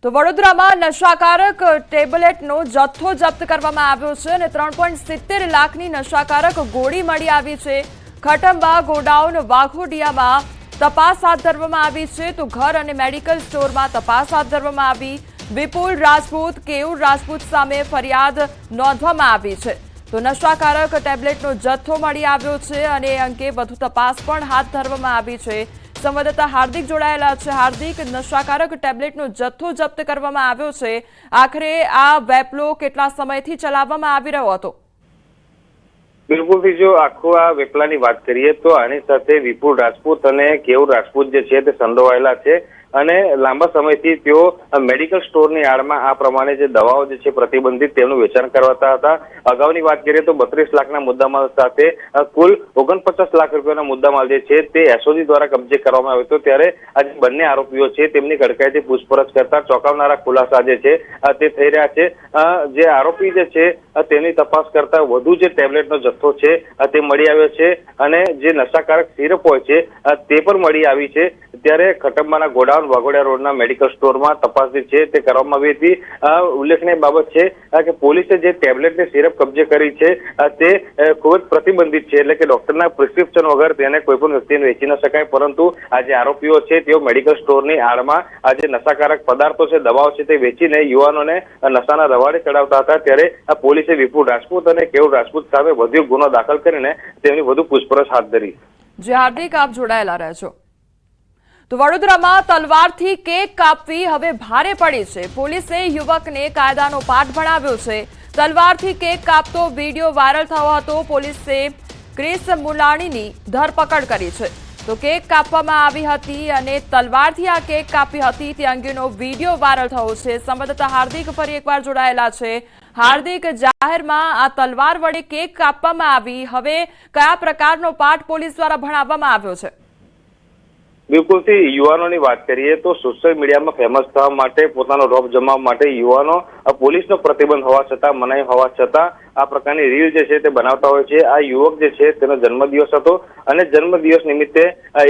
તો વડોદરામાં નશાકારક ટેબ્લેટનો જથ્થો જપ્ત કરવામાં આવ્યો છે અને 3.70 લાખની નશાકારક ગોળી મળી આવી છે। ખટંબા ગોડાઉન વાઘોડિયામાં તપાસ હાથ ધરવામાં આવી છે તો ઘર અને મેડિકલ સ્ટોરમાં તપાસ હાથ ધરવામાં આવી। વિપુલ રાજપૂત કેયુર રાજપૂત સામે ફરિયાદ નોંધવામાં આવી છે તો નશાકારક ટેબ્લેટનો જથ્થો મળી આવ્યો છે અને એ અંગે વધુ તપાસ પણ હાથ ધરવામાં આવી છે। સંવાદદાતા હાર્દિક જોડાયેલા છે। હાર્દિક, નશાકારક ટેબ્લેટનો જથ્થો જપ્ત કરવામાં આવ્યો છે, આખરે આ વેપલો કેટલા સમયથી ચલાવવામાં આવી રહ્યો હતો? બિલકુલ, જો આખો આ વેપલાની વાત કરીએ તો આની સાથે વિપુલ રાજપૂત અને કેયુર રાજપૂત જે છે તે સંડોવાયેલા છે અને લાંબા સમયથી તેઓ મેડિકલ સ્ટોરની આડમાં આ પ્રમાણે જે દવાઓ જે છે પ્રતિબંધિત તેમનું વેચાણ કરવાતા હતા। અગાઉની વાત કરીએ તો 32 લાખના મુદ્દામાલ સાથે કુલ 49 લાખ રૂપિયાના મુદ્દામાલ જે છે તે એસઓજી દ્વારા કબજે કરવામાં આવ્યો હતો। ત્યારે આજે બંને આરોપીઓ છે તેમની કડકાઈથી પૂછપરછ કરતા ચોંકાવનારા ખુલાસા જે છે તે થઈ રહ્યા છે। જે આરોપી જે છે તેની તપાસ કરતા વધુ જે ટેબ્લેટનો જથ્થો છે તે મળી આવ્યો છે અને જે નશાકારક સિરપ હોય છે તે પણ મળી આવી છે। ત્યારે ખટંબાના ગોડાઉન વાઘોડિયા રોડના મેડિકલ સ્ટોરમાં તપાસ જે છે તે કરવામાં આવી હતી। ઉલ્લેખનીય બાબત છે કે પોલીસે જે ટેબ્લેટની સિરપ કબજે કરી છે તે ખૂબ જ પ્રતિબંધિત છે, એટલે કે ડોક્ટરના પ્રિસ્ક્રિપ્શન વગર તેને કોઈ પણ વ્યક્તિને વેચી ન શકાય। પરંતુ આ જે આરોપીઓ છે તેઓ મેડિકલ સ્ટોરની આડમાં આ જે નશાકારક પદાર્થો છે, દવાઓ છે તે વેચીને યુવાનોને નશાના રવાડે ચડાવતા હતા। ત્યારે આ પોલીસે વિપુલ રાજપૂત અને કેયુર રાજપૂત સામે વધુ ગુનો દાખલ કરીને તેમની વધુ પૂછપરછ હાથ ધરી। જે હાર્દિક, આપ જોડાયેલા રહેજો। તો વડોદરામાં તલવારથી કેક કાપવી હવે ભારે પડી છે। પોલીસે યુવકને કાયદાનો પાઠ ભણાવ્યો છે। તલવારથી કેક કાપતો વિડીયો વાયરલ થયો હતો। પોલીસે ક્રિસ મુલાણીની ધરપકડ કરી છે તો કેક કાપવામાં આવી હતી અને તલવારથી આ કેક કાપી હતી તે અંગેનો વિડીયો વાયરલ થયો છે। સંવાદદાતા હાર્દિક ફરી એકવાર જોડાયેલા છે। હાર્દિક, જાહેરમાં આ તલવાર વડે કેક કાપવામાં આવી, હવે કયા પ્રકારનો પાઠ પોલીસ દ્વારા ભણાવવામાં આવ્યો છે? બિલકુલ, યુવાનોની વાત કરીએ તો સોશિયલ મીડિયામાં ફેમસ થવા માટે, પોતાનો રોપ જમાવવા માટે યુવાનો પોલીસનો પ્રતિબંધ હોવા છતાં, મનાઈ હોવા છતાં આ પ્રકારની રીલ જે છે તે બનાવતા હોય છે। આ યુવક જે છે તેનો જન્મદિવસ હતો અને જન્મદિવસ નિમિત્તે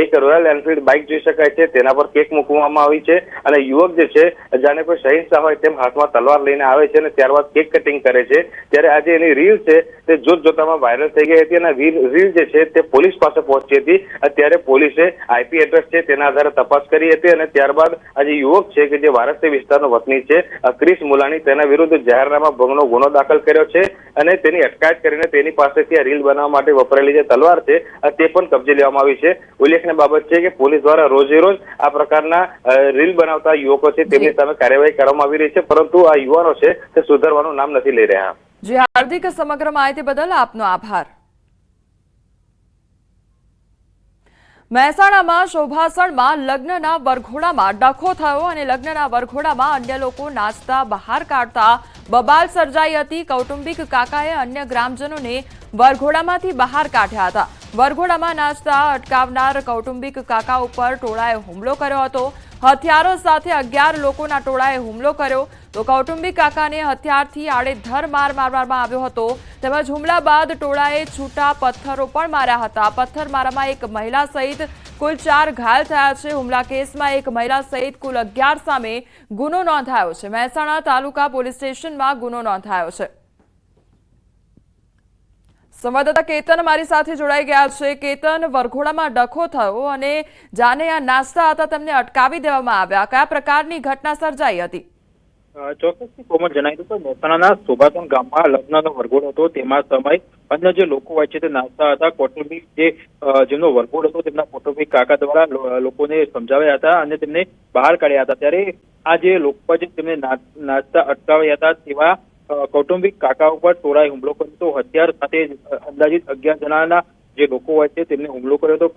એક રોયલ એનફિલ્ડ બાઇક જોઈ શકાય છે, તેના પર કેક મૂકવામાં આવી છે અને યુવક જે છે જાણે કોઈ શહીનશાહ હોય તેમ હાથમાં તલવાર લઈને આવે છે અને ત્યારબાદ કેક કટિંગ કરે છે। ત્યારે આજે એની રીલ છે તે જોતજોતામાં વાયરલ થઈ ગઈ હતી અને રીલ જે છે તે પોલીસ પાસે પહોંચી હતી। ત્યારે પોલીસે આઈપી એડ્રેસ છે તેના આધારે તપાસ કરી હતી અને ત્યારબાદ આજે યુવક છે કે જે વારસી વિસ્તારનો વતની છે ક્રિસ મુલાણી, તેના વિરુદ્ધ જાહેરનામા ભંગનો ગુનો દાખલ કર્યો છે અને તેની અટકાયત કરીને તેની પાસેથી આ રીલ બનાવવા માટે વપરાયેલી જે તલવાર છે તે પણ કબજે લેવામાં આવી છે। ઉલ્લેખનીય બાબત છે કે પોલીસ દ્વારા રોજે રોજ આ પ્રકારના રીલ બનાવતા યુવકો છે તેમની સામે કાર્યવાહી કરવામાં આવી રહી છે, પરંતુ આ યુવાનો છે તે સુધરવાનું નામ નથી લઈ રહ્યા। જી હાર્દિક, સમગ્ર માહિતી બદલ આપનો આભાર। મહેસાણામાં શોભાસણમાં લગ્નના વરઘોડામાં ડખો થયો અને લગ્નના વરઘોડામાં અન્ય લોકો નાચતા બહાર કાઢતા બબાલ સર્જાઈ હતી। કૌટુંબિક કાકાએ અન્ય ગ્રામજનોને વરઘોડામાંથી બહાર કાઢ્યા હતા। વરઘોડામાં નાચતા અટકાવનાર કૌટુંબિક કાકા ઉપર ટોળાએ હુમલો કર્યો હતો। હથિયારો સાથે 11 લોકોના ટોળાએ હુમલો કર્યો તો કૌટુંબિક કાકાને હથિયારથી આડેધડ માર મારવામાં આવ્યો હતો। તેમજ હુમલા બાદ ટોળાએ છૂટા પથ્થરો પણ માર્યા હતા। પથ્થરમારામાં એક મહિલા સહિત કુલ 4 ઘાયલ થયા છે। હુમલા કેસમાં એક મહિલા સહિત કુલ 11 સામે ગુનો નોંધાયો છે। મહેસાણા તાલુકા પોલીસ સ્ટેશનમાં ગુનો નોંધાયો છે। સંવાદદાતા કેતન મારી સાથે જોડાઈ ગયા છે। કેતન, વરઘોડામાં ડખો થયો અને જાને આ નાચતા હતા તેમને અટકાવી દેવામાં આવ્યા, કયા પ્રકારની ઘટના સર્જાઈ હતી? ચોક્કસથી કોમલ જણાવ્યું કે મહેસાણાના શોભાસણ ગામમાં લગ્નનો વરઘોડો હતો, તેમાં સમય અન્ય જે લોકો હોય છે તે નાચતા હતા। કૌટુંબિક જેમનો વરઘોડો હતો તેમના કૌટુંબિક કાકા દ્વારા લોકોને સમજાવ્યા હતા અને તેમને બહાર કાઢ્યા હતા। ત્યારે આ જે લોકો છે તેમને નાચતા અટકાવ્યા હતા તેવા કૌટુંબિક કાકા ઉપર ટોળાએ હુમલો કર્યો હતો। હથિયાર સાથે અંદાજિત 11 જણાના જે લોકો હોય છે તેમને હુમલો કર્યો હતો।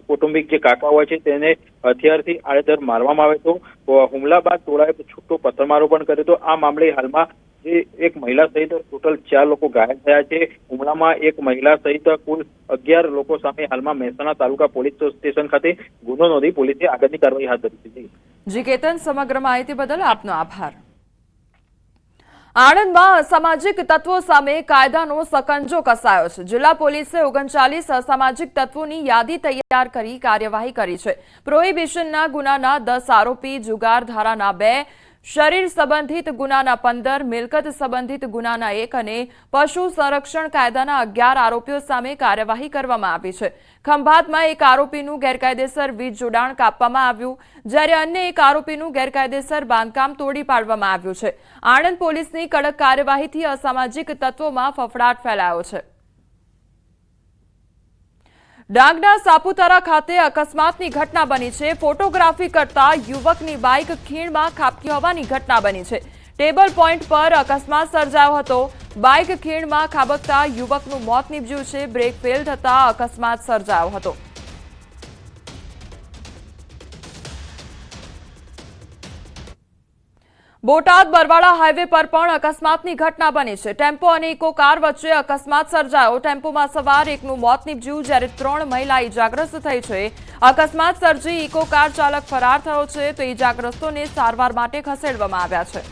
કૌટુંબિક જે કાકા હોય છે તેને હથિયારથી આડેધડ મારવામાં આવ્યો હતો। હુમલા બાદ ટોળાએ છૂટો પથ્થરમારો પણ કર્યો હતો। આ મામલે હાલમાં જે એક મહિલા સહિત ટોટલ 4 લોકો ઘાયલ થયા છે। હુમલામાં એક મહિલા સહિત કુલ 11 લોકો સામે હાલમાં મહેસાણા તાલુકા પોલીસ સ્ટેશન ખાતે ગુનો નોંધી પોલીસે આગળની કાર્યવાહી હાથ ધરી છે। જી કેતન, સમગ્ર માહિતી બદલ આપનો આભાર। આણંદમાં અસામાજિક તત્વો સામે કાયદાનો સકંજો કસાયો છે। જિલ્લા પોલીસે 39 અસામાજિક તત્વોની યાદી તૈયાર કરી કાર્યવાહી કરી છે। પ્રોહિબિશનના ગુનાના 10 આરોપી, જુગાર ધારાના 2, શરીર સંબંધિત ગુનાના 15, મિલકત સંબંધિત ગુનાના 1 અને પશુ સંરક્ષણ કાયદાના 11 આરોપીઓ સામે કાર્યવાહી કરવામાં આવી છે. ખંભાતમાં એક આરોપીનું ગેરકાયદેસર વીજ જોડાણ કાપવામાં આવ્યું, જ્યારે અન્ય એક આરોપીનું ગેરકાયદેસર બાંધકામ તોડી પાડવામાં આવ્યું છે. આણંદ પોલીસની કડક કાર્યવાહીથી અસામાજિક તત્વોમાં ફફડાટ ફેલાયો છે. ડાંગના સાપુતારા ખાતે અકસ્માતની ઘટના બની છે. ફોટોગ્રાફી કરતા યુવકની બાઇક ખીણમાં ખાબકી હોવાની ઘટના બની છે. ટેબલ પોઈન્ટ પર અકસ્માત સર્જાયો હતો. બાઇક ખીણમાં ખાબકતા યુવકનું મોત નીપજ્યું છે. બ્રેક ફેલ થતા અકસ્માત સર્જાયો હતો. બોટાદ બરવાડા હાઈવે પર પણ અકસ્માતની ઘટના બની છે. ટેમ્પો અને ઇકો કાર વચ્ચે અકસ્માત સર્જાયો. ટેમ્પોમાં સવાર એકનું મોત નીપજ્યું, જ્યારે 3 મહિલા ઈજાગ્રસ્ત થઈ છે. અકસ્માત સર્જી ઇકો કાર ચાલક ફરાર થયો છે, તો ઈજાગ્રસ્તોને સારવાર માટે ખસેડવામાં આવ્યા છે.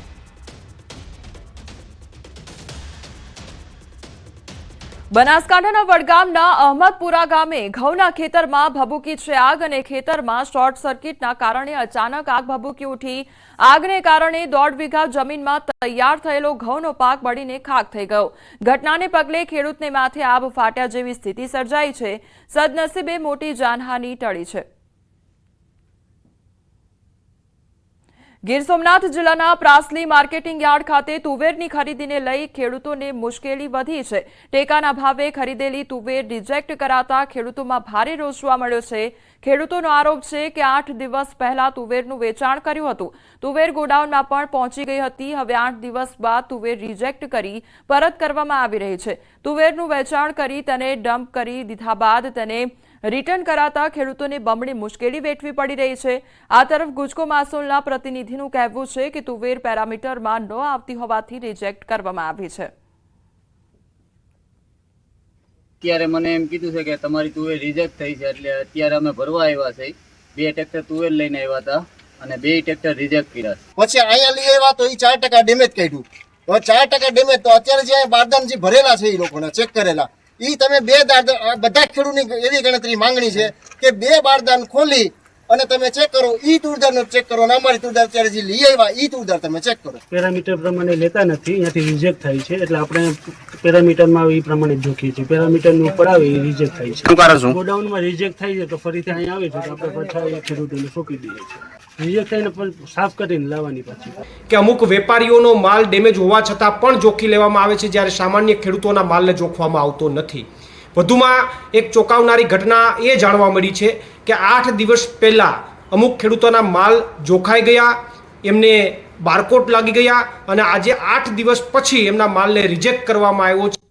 બનાસકાંઠાના વડગામના અહમદપુરા ગામે ઘઉંના ખેતરમાં ભભૂકી છે આગ અને ખેતરમાં શોર્ટ સર્કિટના કારણે અચાનક આગ ભભૂકી ઉઠી. આગને કારણે 1.5 વીઘા જમીનમાં તૈયાર થયેલો ઘઉંનો પાક બળીને ખાક થઈ ગયો. ઘટનાને પગલે ખેડૂતને માથે આબ ફાટ્યા જેવી સ્થિતિ સર્જાઈ છે. સદનસીબે મોટી જાનહાનિ ટળી છે. ગીર સોમનાથ જિલ્લાના પ્રાસલી માર્કેટિંગ યાર્ડ ખાતે તુવેરની ખરીદીને લઈ ખેડૂતોને મુશ્કેલી વધી છે. ટેકાના ભાવે ખરીદેલી તુવેર રિજેક્ટ કરાતા ખેડૂતોમાં ભારે રોષ જોવા મળ્યો છે. ખેડૂતોનો આરોપ છે કે 8 દિવસ પહેલા તુવેરનું વેચાણ કર્યું હતું. તુવેર ગોડાઉનમાં પણ પહોંચી ગઈ હતી. હવે 8 દિવસ બાદ તુવેર રિજેક્ટ કરી પરત કરવામાં આવી રહી છે. તુવેરનું વેચાણ કરી તેને ડમ્પ કરી દીધા બાદ તેને રિટર્ન કરાતા ખેડૂતોને બમણી મુશ્કેલી વેઠવી પડી રહી છે. આ તરફ ગુજકો માસોલના પ્રતિનિધિનું કહેવું છે કે તુવેર પેરામીટરમાં ન આવતી હોવાથી રિજેક્ટ કરવામાં આવી છે. અત્યારે મને એમ કીધું છે કે તમારી તુવેર રિજેક્ટ થઈ છે, એટલે અત્યારે અમે ભરવા આવ્યા છે. 2 ટ્રેક્ટર તુવેર લઈને આવ્યા હતા અને 2 ટ્રેક્ટર રિજેક્ટ કર્યા. પછી અહીંયા લઈ આવ્યા તો એ 4% ડેમેજ કાઢ્યું. તો 4% ડેમેજ તો અત્યારે જે બારદાન જે ભરેલા છે એ લોકોના ચેક કરેલા ઈ તમે 2 બધા ખેડૂતની એવી ગણતરી માંગણી છે કે 2 બારદાન ખોલી અને તમે ચેક કરો. ઈ તુરદારનો ચેક કરો અને અમારી તુરદાર અત્યારે જે લઈ આવ્યા ઈ તુરદાર તમે ચેક કરો. પેરામીટર પ્રમાણે લેતા નથી, અહીંયાથી રિજેક્ટ થાય છે, એટલે આપણે પેરામીટરમાં એ પ્રમાણે જ જોખીએ છીએ. પેરામીટરની ઉપર આવે એ રિજેક્ટ થાય છે. ગોડાઉનમાં રિજેક્ટ થાય છે તો ફરીથી અહીંયા આવે છે તો આપણે પાછા એ ખેડૂતોને સોંપી દઈએ છીએ. રિજેક્ટ થઈને પણ સાફ કરીને લાવવાની પાછી. કે અમુક વેપારીઓનો માલ ડેમેજ હોવા છતાં પણ જોખી લેવામાં આવે છે, જ્યારે સામાન્ય ખેડૂતોના માલને જોખવામાં આવતો નથી. વધુમાં એક ચોંકાવનારી ઘટના એ જાણવા મળી છે કે 8 દિવસ પહેલા અમુક ખેડૂતોના માલ જોખાઈ ગયા, એમને બારકોડ લાગી ગયા અને આજે 8 દિવસ પછી એમના માલને રિજેક્ટ કરવામાં આવ્યો છે.